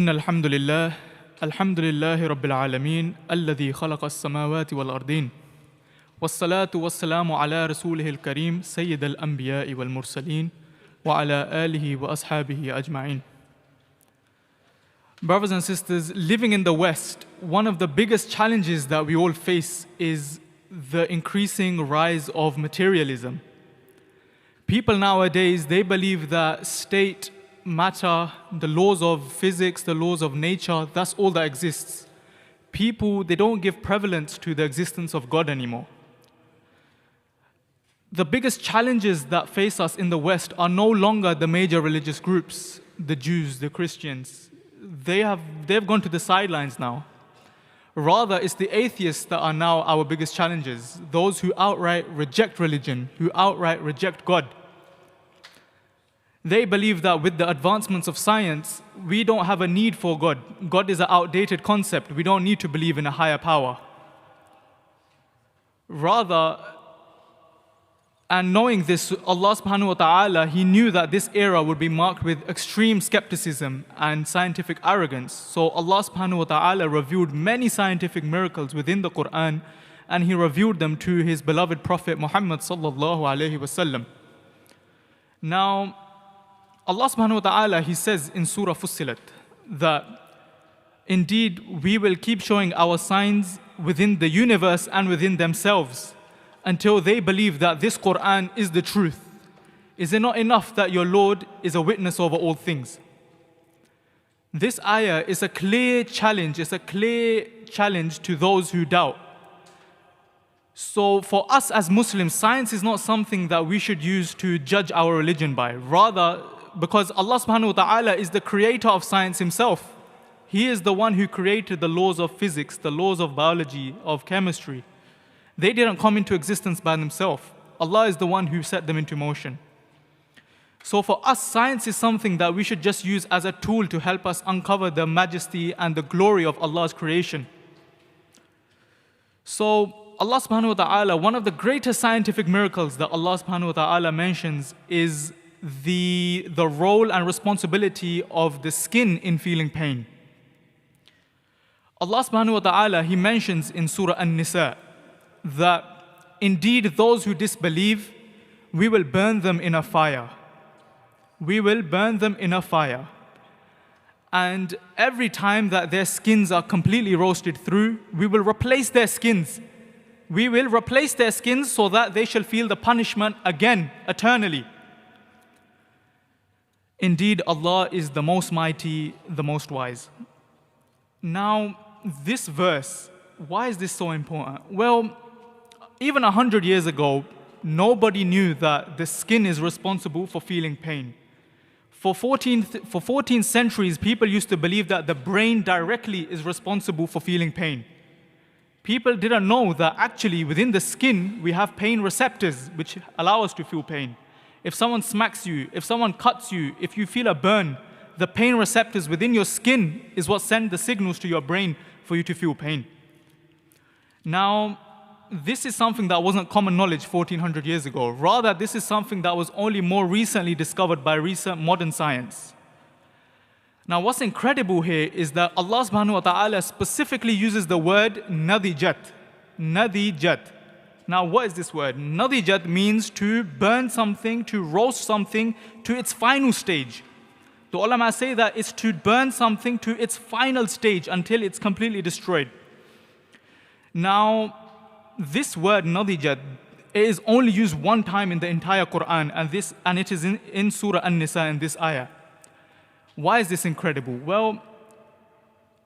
إن الحمد لله رب العالمين الذي خلق السماوات والأرضين والصلاة والسلام على رسوله الكريم سيد الأنبياء والمرسلين وعلى آله وأصحابه أجمعين. Brothers and sisters, living in the West, one of the biggest challenges that we all face is the increasing rise of materialism. People nowadays, they believe that state, matter, the laws of physics, the laws of nature, that's all that exists. People, they don't give prevalence to the existence of God anymore. The biggest challenges that face us in the West are no longer the major religious groups, the Jews, the Christians. They've gone to the sidelines now. Rather, it's the atheists that are now our biggest challenges, those who outright reject religion, who outright reject God. They believe that with the advancements of science, we don't have a need for God. God is an outdated concept. We don't need to believe in a higher power. Rather, and knowing this, Allah subhanahu wa ta'ala, He knew that this era would be marked with extreme skepticism and scientific arrogance. So Allah subhanahu wa ta'ala revealed many scientific miracles within the Quran, and He revealed them to His beloved Prophet Muhammad sallallahu alayhi wasallam. Now, Allah subhanahu wa ta'ala, He says in Surah Fussilat that indeed we will keep showing our signs within the universe and within themselves until they believe that this Quran is the truth. Is it not enough that your Lord is a witness over all things? This ayah is a clear challenge. It's a clear challenge to those who doubt. So for us as Muslims, science is not something that we should use to judge our religion by. Rather, because Allah subhanahu wa ta'ala is the creator of science Himself. He is the one who created the laws of physics, the laws of biology, of chemistry. They didn't come into existence by themselves. Allah is the one who set them into motion. So for us, science is something that we should just use as a tool to help us uncover the majesty and the glory of Allah's creation. So Allah subhanahu wa ta'ala, one of the greatest scientific miracles that Allah subhanahu wa ta'ala mentions is the role and responsibility of the skin in feeling pain. Allah subhanahu wa ta'ala, He mentions in Surah An-Nisa that indeed those who disbelieve, we will burn them in a fire. We will burn them in a fire. And every time that their skins are completely roasted through, we will replace their skins. We will replace their skins so that they shall feel the punishment again, eternally. Indeed, Allah is the most mighty, the most wise. Now, this verse, why is this so important? Well, even 100 years ago, nobody knew that the skin is responsible for feeling pain. For 14 centuries, people used to believe that the brain directly is responsible for feeling pain. People didn't know that actually within the skin, we have pain receptors which allow us to feel pain. If someone smacks you, if someone cuts you, if you feel a burn, the pain receptors within your skin is what send the signals to your brain for you to feel pain. Now, this is something that wasn't common knowledge 1400 years ago. Rather, this is something that was only more recently discovered by recent modern science. Now, what's incredible here is that Allah subhanahu wa ta'ala specifically uses the word nadijat. Nadijat. Now, what is this word? Nadijat means to burn something, to roast something to its final stage. The ulama say that it's to burn something to its final stage until it's completely destroyed. Now, this word nadijat is only used one time in the entire Quran, and it is in Surah An-Nisa in this ayah. Why is this incredible? Well,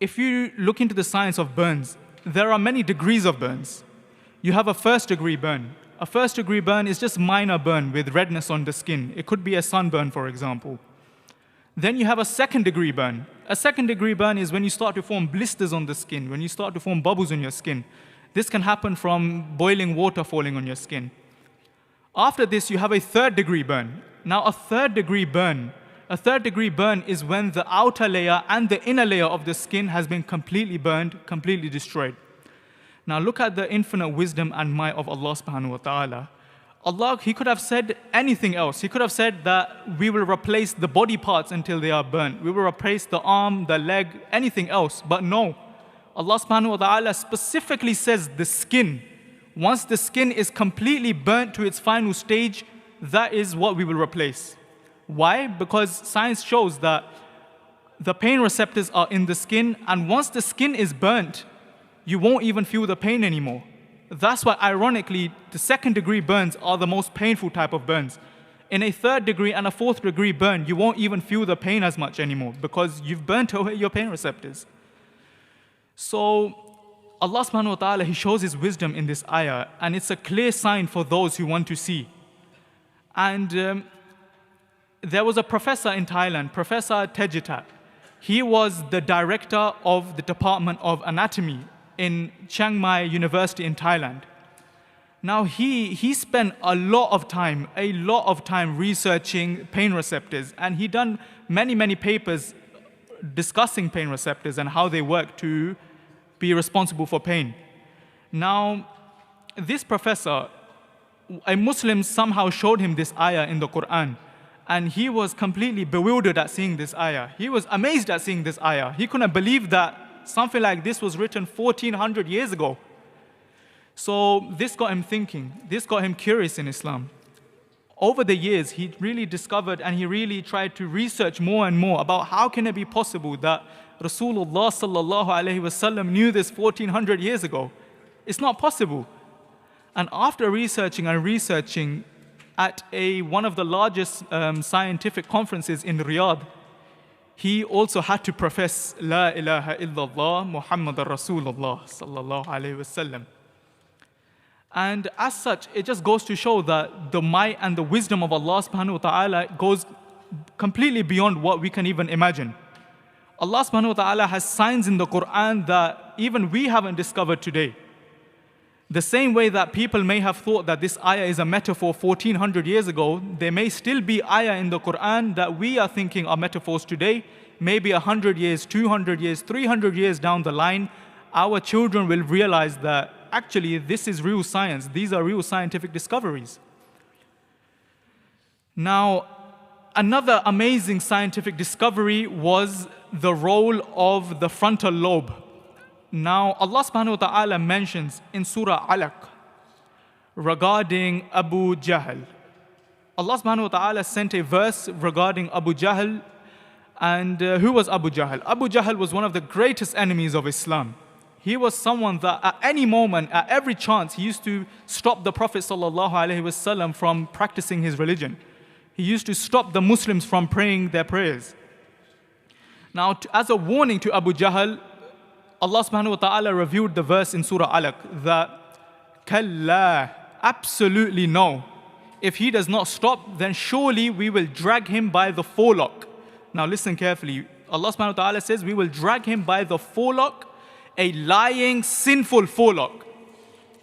if you look into the science of burns, there are many degrees of burns. You have a first degree burn. A first degree burn is just minor burn with redness on the skin. It could be a sunburn, for example. Then you have a second degree burn. A second degree burn is when you start to form blisters on the skin, when you start to form bubbles on your skin. This can happen from boiling water falling on your skin. After this, you have a third degree burn. Now, a third degree burn is when the outer layer and the inner layer of the skin has been completely burned, completely destroyed. Now, look at the infinite wisdom and might of Allah subhanahu wa ta'ala. Allah, He could have said anything else. He could have said that we will replace the body parts until they are burnt. We will replace the arm, the leg, anything else. But no, Allah subhanahu wa ta'ala specifically says the skin. Once the skin is completely burnt to its final stage, that is what we will replace. Why? Because science shows that the pain receptors are in the skin, and once the skin is burnt, you won't even feel the pain anymore. That's why, ironically, the second degree burns are the most painful type of burns. In a third degree and a fourth degree burn, you won't even feel the pain as much anymore because you've burnt away your pain receptors. So Allah subhanahu wa ta'ala, He shows His wisdom in this ayah, and it's a clear sign for those who want to see. And there was a professor in Thailand, Professor Tejitat. He was the director of the Department of Anatomy in Chiang Mai University in Thailand. Now he spent a lot of time researching pain receptors, and he done many papers discussing pain receptors and how they work to be responsible for pain. Now, this professor, a Muslim somehow showed him this ayah in the Quran, and he was completely bewildered at seeing this ayah. He was amazed at seeing this ayah. He couldn't believe that something like this was written 1400 years ago. So this got him thinking. This got him curious in Islam. Over the years, he really discovered and he really tried to research more and more about how can it be possible that Rasulullah sallallahu alaihi wasallam knew this 1400 years ago. It's not possible. And after researching at one of the largest scientific conferences in Riyadh, he also had to profess La ilaha illallah Muhammadur Rasulullah sallallahu alaihi wasallam. And as such, it just goes to show that the might and the wisdom of Allah subhanahu wa ta'ala goes completely beyond what we can even imagine. Allah subhanahu wa ta'ala has signs in the Quran that even we haven't discovered today. The same way that people may have thought that this ayah is a metaphor 1400 years ago, there may still be ayah in the Quran that we are thinking are metaphors today. Maybe 100 years, 200 years, 300 years down the line, our children will realize that actually this is real science. These are real scientific discoveries. Now, another amazing scientific discovery was the role of the frontal lobe. Now, Allah subhanahu wa ta'ala mentions in Surah Alaq regarding Abu Jahl. Allah subhanahu wa ta'ala sent a verse regarding Abu Jahl. And who was Abu Jahl? Abu Jahl was one of the greatest enemies of Islam. He was someone that at any moment, at every chance, he used to stop the Prophet ﷺ from practicing his religion. He used to stop the Muslims from praying their prayers. Now, as a warning to Abu Jahl, Allah subhanahu wa ta'ala revealed the verse in Surah Alaq that Kalla, absolutely no. If he does not stop, then surely we will drag him by the forelock. Now listen carefully. Allah subhanahu wa ta'ala says we will drag him by the forelock, a lying, sinful forelock.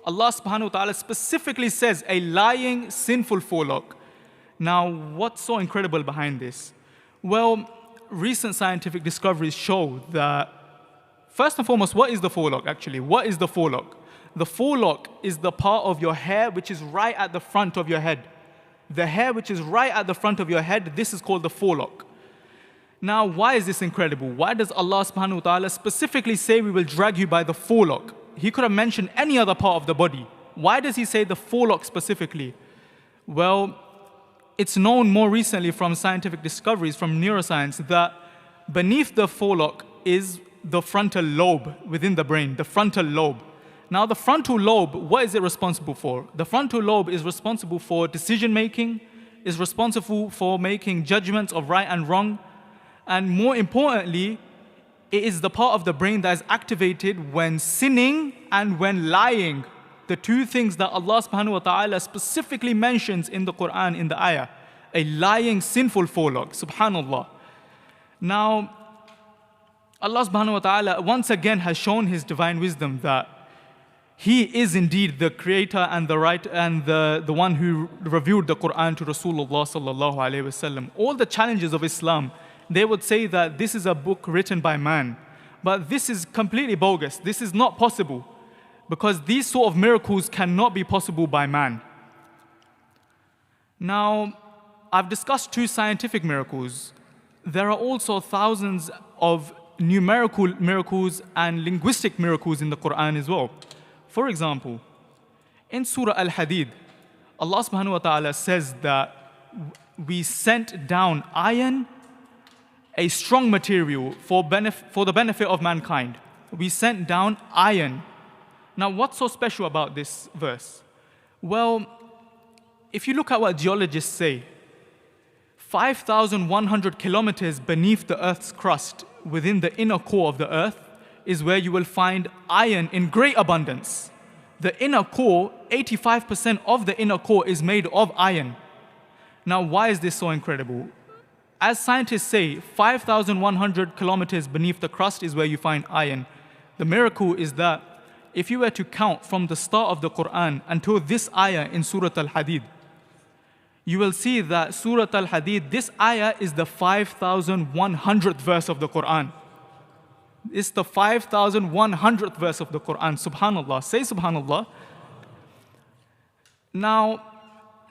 Allah subhanahu wa ta'ala specifically says a lying, sinful forelock. Now, what's so incredible behind this? Well, recent scientific discoveries show that, first and foremost, what is the forelock actually? What is the forelock? The forelock is the part of your hair which is right at the front of your head. The hair which is right at the front of your head, this is called the forelock. Now, why is this incredible? Why does Allah subhanahu wa ta'ala specifically say we will drag you by the forelock? He could have mentioned any other part of the body. Why does He say the forelock specifically? Well, it's known more recently from scientific discoveries, from neuroscience, that beneath the forelock is the frontal lobe within the brain, the frontal lobe. Now, the frontal lobe, what is it responsible for? The frontal lobe is responsible for decision making, is responsible for making judgments of right and wrong. And more importantly, it is the part of the brain that is activated when sinning and when lying. The two things that Allah subhanahu wa ta'ala specifically mentions in the Quran, in the ayah. A lying, sinful forelock, subhanallah. Now, Allah subhanahu wa ta'ala once again has shown His divine wisdom that He is indeed the creator and the one who revealed the Quran to Rasulullah sallallahu alaihi wasallam. All the challenges of Islam, they would say that this is a book written by man. But this is completely bogus. This is not possible. Because these sort of miracles cannot be possible by man. Now, I've discussed 2 scientific miracles. There are also thousands of numerical miracles and linguistic miracles in the Quran as well. For example, in Surah Al-Hadid, Allah subhanahu wa ta'ala says that we sent down iron, a strong material for the benefit of mankind. We sent down iron. Now, what's so special about this verse? Well, if you look at what geologists say, 5,100 kilometers beneath the Earth's crust, within the inner core of the Earth, is where you will find iron in great abundance. The inner core, 85% of the inner core is made of iron. Now, why is this so incredible? As scientists say, 5,100 kilometers beneath the crust is where you find iron. The miracle is that if you were to count from the start of the Quran until this ayah in Surah Al-Hadid, you will see that Surah Al-Hadid, this ayah is the 5,100th verse of the Quran. It's the 5,100th verse of the Quran. Subhanallah. Say Subhanallah. Now,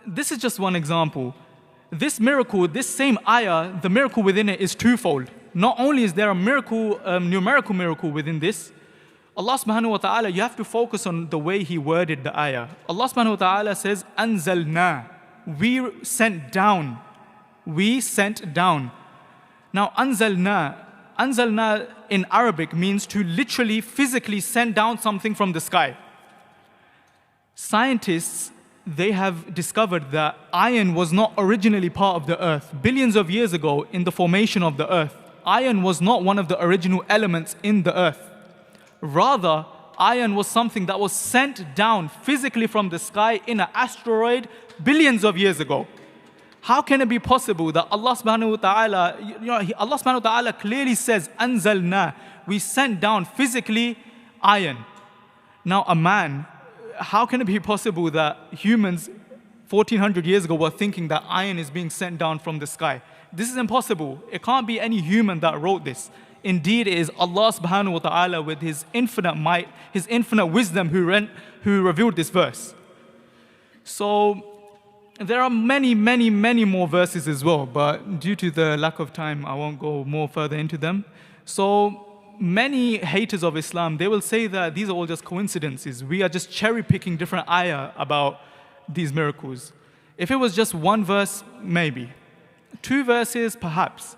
this is just one example. This miracle, this same ayah, the miracle within it is twofold. Not only is there a miracle, numerical miracle within this, Allah subhanahu wa ta'ala, you have to focus on the way He worded the ayah. Allah subhanahu wa ta'ala says, Anzalna. We sent down. We sent down. Now, Anzalna in Arabic means to literally, physically send down something from the sky. Scientists, they have discovered that iron was not originally part of the earth. Billions of years ago, in the formation of the earth, iron was not one of the original elements in the earth. Rather, iron was something that was sent down physically from the sky in an asteroid billions of years ago. How can it be possible that Allah subhanahu wa ta'ala, Allah subhanahu wa ta'ala clearly says, Anzalna, we sent down physically iron. Now a man, how can it be possible that humans 1400 years ago were thinking that iron is being sent down from the sky? This is impossible. It can't be any human that wrote this. Indeed, it is Allah subhanahu wa ta'ala with His infinite might, His infinite wisdom who revealed this verse. So, there are many more verses as well, but due to the lack of time, I won't go more further into them. So, many haters of Islam, they will say that these are all just coincidences. We are just cherry-picking different ayah about these miracles. If it was just one verse, maybe. 2 verses, perhaps.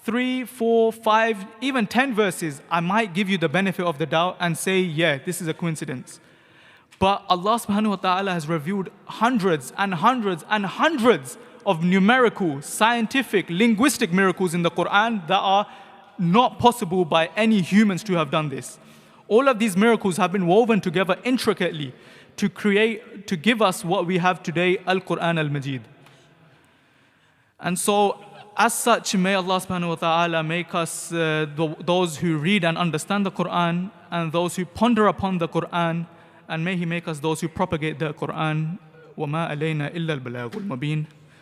3, 4, 5, even 10 verses, I might give you the benefit of the doubt and say, yeah, this is a coincidence. But Allah subhanahu wa ta'ala has revealed hundreds and hundreds and hundreds of numerical, scientific, linguistic miracles in the Quran that are not possible by any humans to have done this. All of these miracles have been woven together intricately to give us what we have today, Al-Quran Al-Majid. And so, as such, may Allah subhanahu wa ta'ala make us those who read and understand the Quran and those who ponder upon the Quran, and may He make us those who propagate the Quran. وَمَا عَلَيْنَا إِلَّا الْبَلَاغُ الْمُبِينُ